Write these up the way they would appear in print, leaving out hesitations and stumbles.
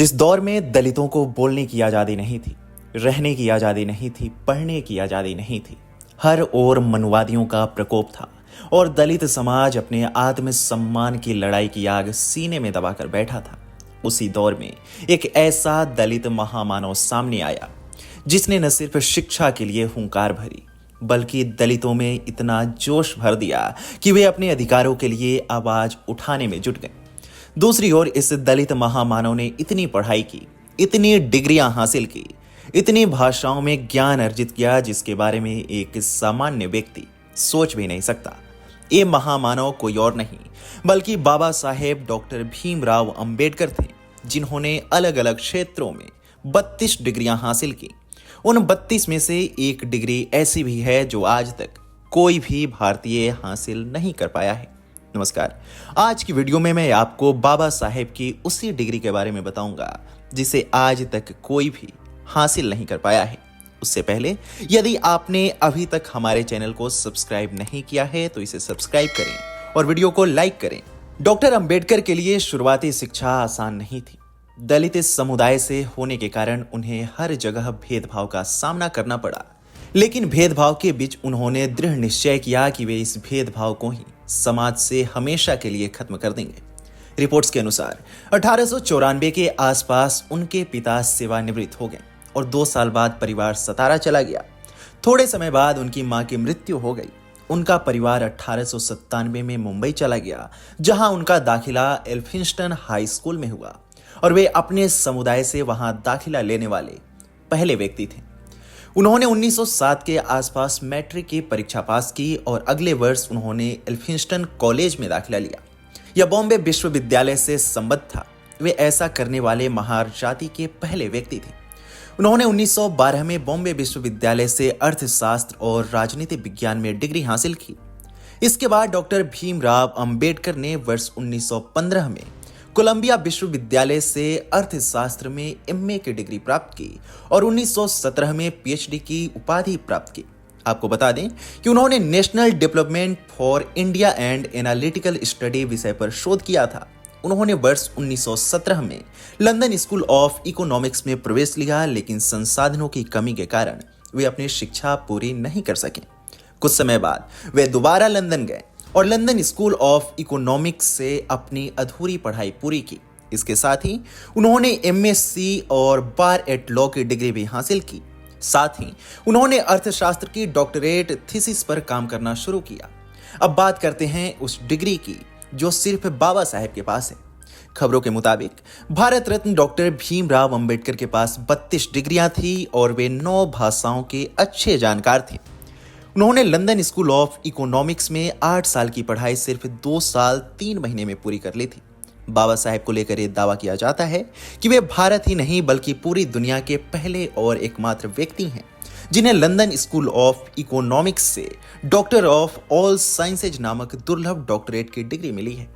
जिस दौर में दलितों को बोलने की आज़ादी नहीं थी, रहने की आज़ादी नहीं थी, पढ़ने की आज़ादी नहीं थी, हर ओर मनुवादियों का प्रकोप था और दलित समाज अपने आत्मसम्मान की लड़ाई की आग सीने में दबाकर बैठा था। उसी दौर में एक ऐसा दलित महामानव सामने आया जिसने न सिर्फ शिक्षा के लिए हुंकार भरी बल्कि दलितों में इतना जोश भर दिया कि वे अपने अधिकारों के लिए आवाज उठाने में जुट गए। दूसरी ओर इस दलित महामानव ने इतनी पढ़ाई की, इतनी डिग्रियां हासिल की, इतनी भाषाओं में ज्ञान अर्जित किया जिसके बारे में एक सामान्य व्यक्ति सोच भी नहीं सकता। ये महामानव कोई और नहीं बल्कि बाबा साहेब डॉक्टर भीमराव अंबेडकर थे, जिन्होंने अलग अलग क्षेत्रों में 32 डिग्रियां हासिल की। उन 32 में से एक डिग्री ऐसी भी है जो आज तक कोई भी भारतीय हासिल नहीं कर पाया है। नमस्कार, आज की वीडियो में मैं आपको बाबा साहेब की उसी डिग्री के बारे में बताऊंगा जिसे आज तक कोई भी हासिल नहीं कर पाया है। उससे पहले यदि आपने अभी तक हमारे चैनल को सब्सक्राइब नहीं किया है तो इसे सब्सक्राइब करें और वीडियो को लाइक करें। डॉक्टर अंबेडकर के लिए शुरुआती शिक्षा आसान नहीं थी। दलित समुदाय से होने के कारण उन्हें हर जगह भेदभाव का सामना करना पड़ा, लेकिन भेदभाव के बीच उन्होंने दृढ़ निश्चय किया कि वे इस भेदभाव को ही समाज से हमेशा के लिए खत्म कर देंगे। रिपोर्ट्स के अनुसार 1894 के आसपास उनके पिता सेवानिवृत्त हो गए और 2 साल बाद परिवार सतारा चला गया। थोड़े समय बाद उनकी मां की मृत्यु हो गई। उनका परिवार 1897 में मुंबई चला गया, जहां उनका दाखिला एल्फिंस्टन हाई स्कूल में हुआ और वे अपने समुदाय से वहां दाखिला लेने वाले पहले व्यक्ति थे। उन्होंने 1907 के आसपास मैट्रिक की परीक्षा पास की और अगले वर्ष उन्होंने एल्फिंस्टन कॉलेज में दाखिला लिया। यह बॉम्बे विश्वविद्यालय से संबद्ध था। वे ऐसा करने वाले महार जाति के पहले व्यक्ति थे। उन्होंने 1912 में बॉम्बे विश्वविद्यालय से अर्थशास्त्र और राजनीति विज्ञान में डिग्री हासिल की। इसके बाद डॉक्टर भीमराव अंबेडकर ने वर्ष 1915 में कोलंबिया विश्वविद्यालय से अर्थशास्त्र में एमए की डिग्री प्राप्त की और 1917 में पीएचडी की उपाधि प्राप्त की। आपको बता दें कि उन्होंने national development for India and analytical study विषय पर शोध किया था। उन्होंने वर्ष 1917 में लंदन स्कूल ऑफ इकोनॉमिक्स में प्रवेश लिया, लेकिन संसाधनों की कमी के कारण वे अपनी शिक्षा पूरी नहीं कर सके। कुछ समय बाद वे दोबारा लंदन गए और लंदन स्कूल ऑफ इकोनॉमिक्स से अपनी अधूरी पढ़ाई पूरी की। इसके साथ ही उन्होंने एमएससी और बार एट लॉ की डिग्री भी हासिल की। साथ ही उन्होंने अर्थशास्त्र की डॉक्टरेट थीसिस पर काम करना शुरू किया। अब बात करते हैं उस डिग्री की जो सिर्फ बाबा साहेब के पास है। खबरों के मुताबिक भारत रत्न डॉक्टर भीमराव अंबेडकर के पास 32 डिग्रियां थी और वे 9 भाषाओं के अच्छे जानकार थे। उन्होंने लंदन स्कूल ऑफ इकोनॉमिक्स में 8 साल की पढ़ाई सिर्फ 2 साल 3 महीने में पूरी कर ली थी। बाबा साहेब को लेकर यह दावा किया जाता है कि वे भारत ही नहीं बल्कि पूरी दुनिया के पहले और एकमात्र व्यक्ति हैं जिन्हें लंदन स्कूल ऑफ इकोनॉमिक्स से डॉक्टर ऑफ ऑल साइंसेज नामक दुर्लभ डॉक्टरेट की डिग्री मिली है।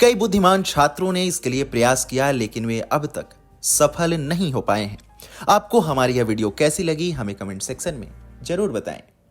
कई बुद्धिमान छात्रों ने इसके लिए प्रयास किया, लेकिन वे अब तक सफल नहीं हो पाए हैं। आपको हमारी यह वीडियो कैसी लगी हमें कमेंट सेक्शन में जरूर बताएं।